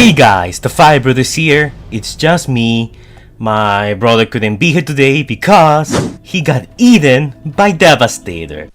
Hey guys, the Five Brothers here. It's just me. My brother couldn't be here today because he got eaten by Devastator.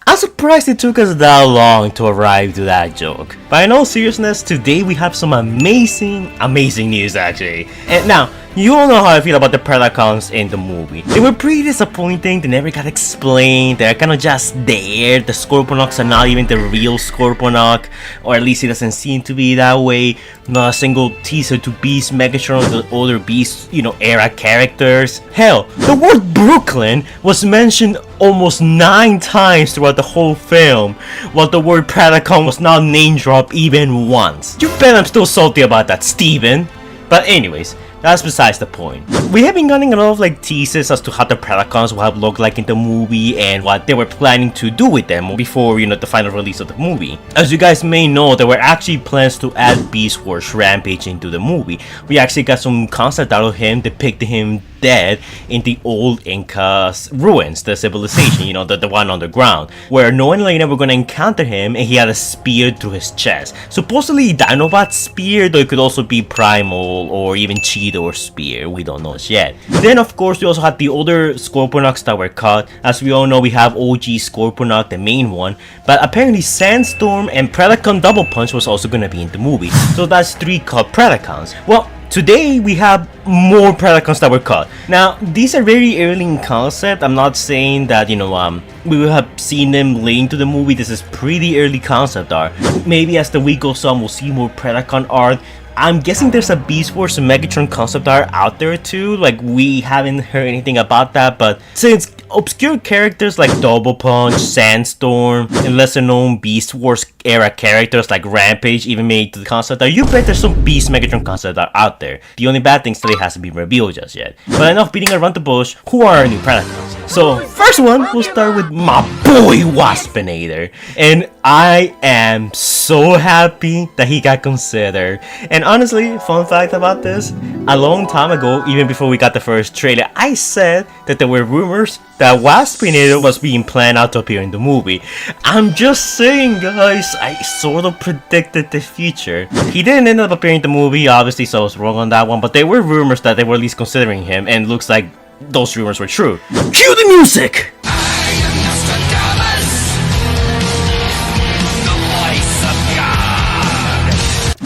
I'm surprised it took us that long to arrive to that joke. But in all seriousness, today we have some amazing news actually. And now, you all know how I feel about the Predacons in the movie. They were pretty disappointing, they never got explained, they're kinda just there. The Scorponok's are not even the real Scorponok, or at least it doesn't seem to be that way. Not a single teaser to Beast, Megatron, the other Beast, era characters. Hell, the word Brooklyn was mentioned almost 9 times throughout the whole film, while the word Predacon was not name dropped even once. You bet I'm still salty about that, Steven. But anyways, that's besides the point. We have been getting a lot of teases as to how the Predacons will have looked like in the movie and what they were planning to do with them before, the final release of the movie. As you guys may know, there were actually plans to add Beast Wars Rampage into the movie. We actually got some concept out of him depicting him dead in the old Inca's ruins, the civilization, the one on the ground, where Noah and Elena were gonna encounter him and he had a spear through his chest. Supposedly Dinobot spear, though it could also be Primal or even Cheeto or spear, we don't know yet. Then of course we also had the older Scorponoks that were cut. As we all know, we have OG Scorponok, the main one, but apparently Sandstorm and Predacon Doublepunch was also gonna be in the movie. So that's 3 cut Predacons. Well, today we have more Predacons that were cut. Now, these are very early in concept. I'm not saying that, we will have seen them late into the movie. This is pretty early concept art. Maybe as the week goes on, we'll see more Predacon art. I'm guessing there's a Beast Wars and Megatron concept art out there too. We haven't heard anything about that, but since obscure characters like Doublepunch, Sandstorm, and lesser known Beast Wars era characters like Rampage even made to the concept art, you bet there's some Beast Megatron concept art out there. The only bad thing still hasn't been revealed just yet. But enough beating around the bush, who are our new Predacons? So, first one, we'll start with my boy Waspinator. And I am so happy that he got considered. And honestly, fun fact about this, a long time ago, even before we got the first trailer, I said that there were rumors that Waspinator was being planned out to appear in the movie. I'm just saying, guys, I sort of predicted the future. He didn't end up appearing in the movie, obviously, so I was wrong on that one, but there were rumors that they were at least considering him, and it looks like those rumors were true. Cue the music!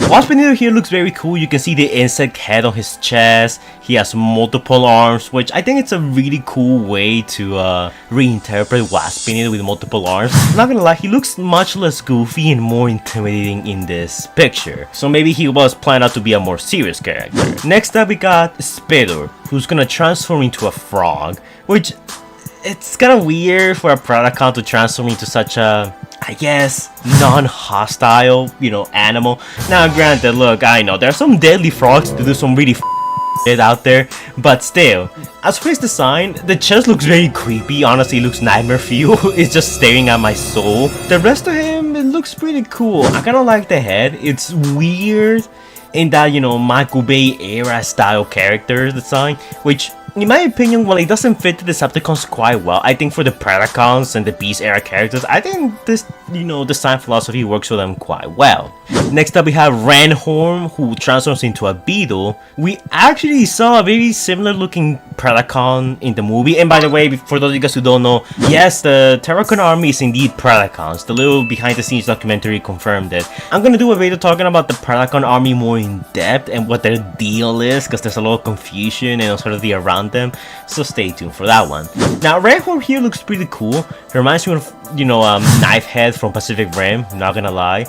Waspinator here looks very cool. You can see the insect head on his chest. He has multiple arms, which I think it's a really cool way to reinterpret Waspinator with multiple arms. Not gonna lie, he looks much less goofy and more intimidating in this picture. So maybe he was planned out to be a more serious character. Next up we got Spittor, who's gonna transform into a frog, which it's kind of weird for a Predacon to transform into such a, I guess, non-hostile, animal. Now granted, look, I know there are some deadly frogs to do some really shit out there, but still, as for his design, the chest looks very creepy. Honestly, it looks nightmare fuel. It's just staring at my soul. The rest of him, it looks pretty cool. I kind of like the head. It's weird in that, Michael Bay era style character design, which in my opinion, while it doesn't fit the Decepticons quite well, I think for the Predacons and the Beast era characters, I think this, design philosophy works for them quite well. Next up we have Ran Horm, who transforms into a beetle. We actually saw a very similar looking Predacon in the movie, and by the way, for those of you guys who don't know, yes, the Terracon army is indeed Predacons. The little behind the scenes documentary confirmed it. I'm gonna do a video talking about the Predacon army more in depth and what their deal is, because there's a lot of confusion and sort of the around them, so stay tuned for that one. Now Ran Horm here looks pretty cool. It reminds me of Knife Head from Pacific Rim, I'm not gonna lie.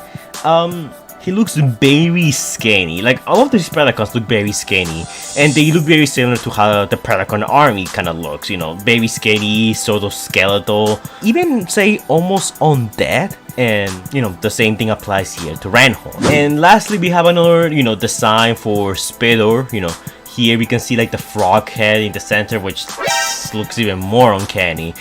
He looks very skinny. All of these Predacons look very skinny, and they look very similar to how the Predacon army kind of looks, very skinny, sort of skeletal, even say almost undead. And the same thing applies here to Ran Horm. And lastly we have another design for Spittor. Here we can see the frog head in the center, which looks even more uncanny.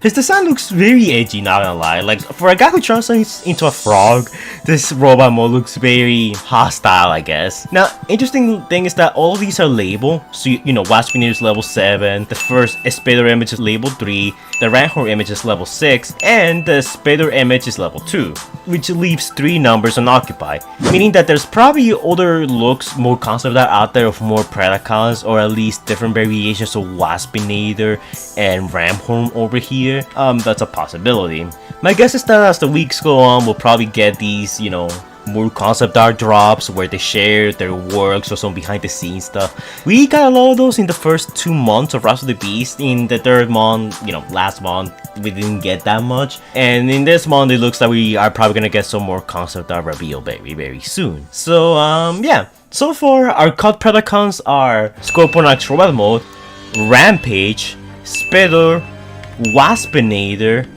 His design looks very edgy, not gonna lie. Like, for a guy who translates into a frog, this robot mode looks very hostile, I guess. Now, interesting thing is that all of these are labeled. So, you know, Waspinator is level 7, the first Spittor image is level 3, the Ran Horm image is level 6, and the Spittor image is level 2, which leaves 3 numbers unoccupied. Meaning that there's probably other looks, more concept art out there of more Predacons, or at least different variations of Waspinator and Ran Horm over here. That's a possibility. My guess is that as the weeks go on, we'll probably get these, you know, more concept art drops where they share their works or some behind the scenes stuff. We got a lot of those in the first 2 months of Rise of the Beast. In the 3rd month, you know, last month, we didn't get that much. And in this month, it looks like we are probably gonna get some more concept art reveal very soon. So, yeah. So far, our Cut Predacons are Scorponok's Robot Mode, Rampage, Spittor, Waspinator,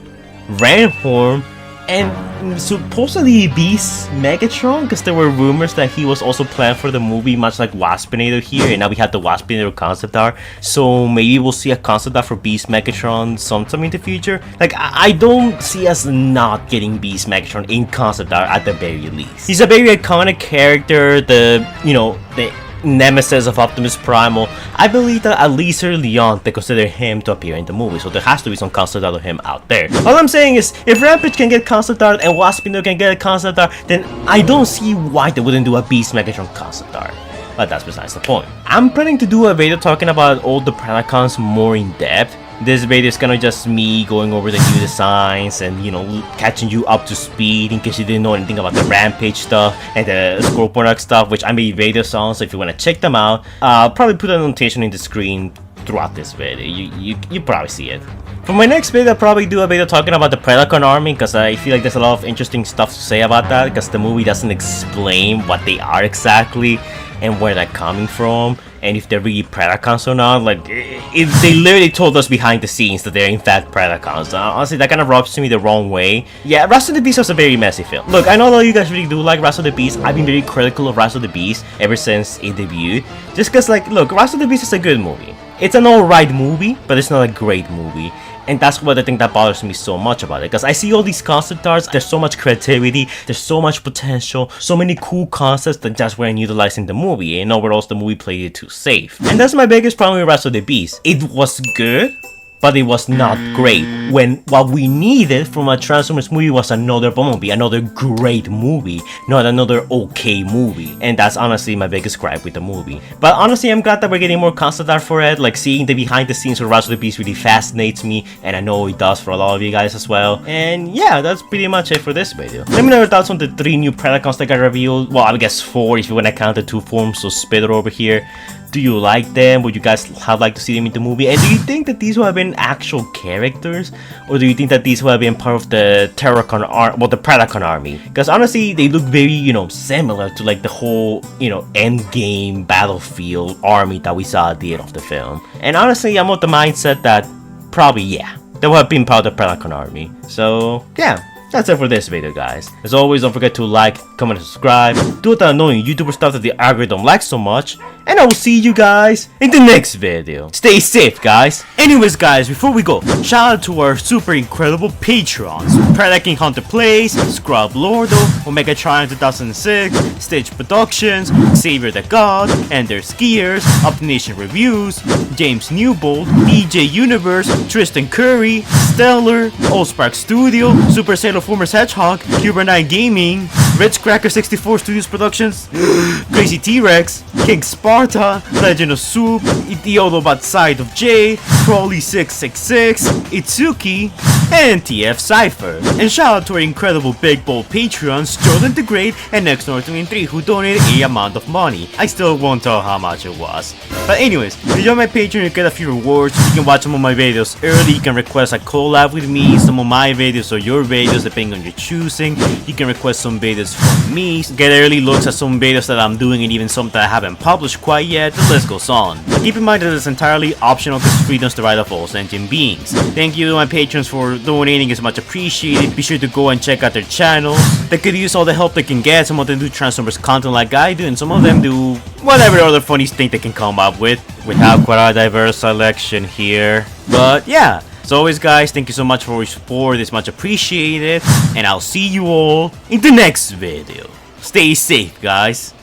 Ran Horm, and supposedly Beast Megatron, because there were rumors that he was also planned for the movie, much like Waspinator here, and now we have the Waspinator concept art, so maybe we'll see a concept art for Beast Megatron sometime in the future. Like, I don't see us not getting Beast Megatron in concept art at the very least. He's a very iconic character, the nemesis of Optimus Primal. I believe that at least early on they consider him to appear in the movie, so there has to be some concept art of him out there. All I'm saying is, if Rampage can get concept art and Waspinator can get a concept art, then I don't see why they wouldn't do a Beast Megatron concept art. But that's besides the point. I'm planning to do a video talking about all the Predacons more in depth. This video is kinda just me going over the new designs and, you know, catching you up to speed in case you didn't know anything about the Rampage stuff and the Scorponok stuff, which I made videos on, so if you wanna check them out, I'll probably put a notation in the screen throughout this video. You probably see it. For my next video, I'll probably do a video talking about the Predacon army, because I feel like there's a lot of interesting stuff to say about that, because the movie doesn't explain what they are exactly and where they're coming from, and if they're really Predacons or not. Like, if they literally told us behind the scenes that they're in fact Predacons. Honestly, that kind of rubs me the wrong way. Yeah, Rise of the Beast was a very messy film. Look, I know a lot of you guys really do like Rise of the Beast. I've been very critical of Rise of the Beast ever since it debuted, just because, like, look, Rise of the Beast is a good movie. It's an alright movie, but it's not a great movie. And that's what I think that bothers me so much about it, because I see all these concept arts, there's so much creativity, there's so much potential, so many cool concepts that just weren't utilized in the movie, and overall the movie played it too safe. And that's my biggest problem with Rise of the Beast. It was good, but it was not great, when what we needed from a Transformers movie was another Bumblebee, another great movie, not another okay movie. And that's honestly my biggest gripe with the movie. But honestly, I'm glad that we're getting more concept art for it. Like, seeing the behind the scenes of Rise of the Beast really fascinates me, and I know it does for a lot of you guys as well. And yeah, that's pretty much it for this video. Let me know your thoughts on the 3 new Predacons that got revealed. Well, I guess 4 if you wanna count the 2 forms, so Spittor over here. Do you like them? Would you guys have liked to see them in the movie? And do you think that these would have been actual characters? Or do you think that these would have been part of the the Predacon army? Because honestly, they look very, you know, similar to like the whole, you know, endgame battlefield army that we saw at the end of the film. And honestly, I'm of the mindset that probably, yeah, they would have been part of the Predacon army. So, yeah. That's it for this video, guys. As always, don't forget to like, comment, and subscribe. Do that annoying YouTuber stuff that the algorithm likes so much. And I will see you guys in the next video. Stay safe, guys. Anyways, guys, before we go, shout out to our super incredible patrons: Predacon Hunter Plays, Scrub Lordo, Omega Trion 2006, Stage Productions, Xavier the God, Ender Skiers, Up Nation Reviews, James Newbold, DJ Universe, Tristan Curry, Stellar, Allspark Studio, Super Sailor Formers Hedgehog, Cuber9 Gaming, Rich Cracker 64 Studios Productions, Crazy T-Rex, King Sparta, Legend of Soup, Idiotobot Side of J, Crawley 666, Itsuki, and TF Cypher. And shout out to our incredible big bold Patreons, Jordan the Great and Next North 23, who donated a amount of money. I still won't tell how much it was. But anyways, if you join my Patreon, you get a few rewards. You can watch some of my videos early, you can request a collab with me, some of my videos or your videos depending on your choosing. You can request some videos from me, get early looks at some videos that I'm doing and even some that I haven't published quite yet. The list goes on. Keep in mind that it's entirely optional because freedom's the right of all sentient beings. Thank you to my patrons for donating, is much appreciated. Be sure to go and check out their channels. They could use all the help they can get. Some of them do Transformers content like I do, and some of them do whatever other funny thing they can come up with. We have quite a diverse selection here. But yeah, As always, guys, thank you so much for your support. It's much appreciated. And I'll see you all in the next video. Stay safe, guys.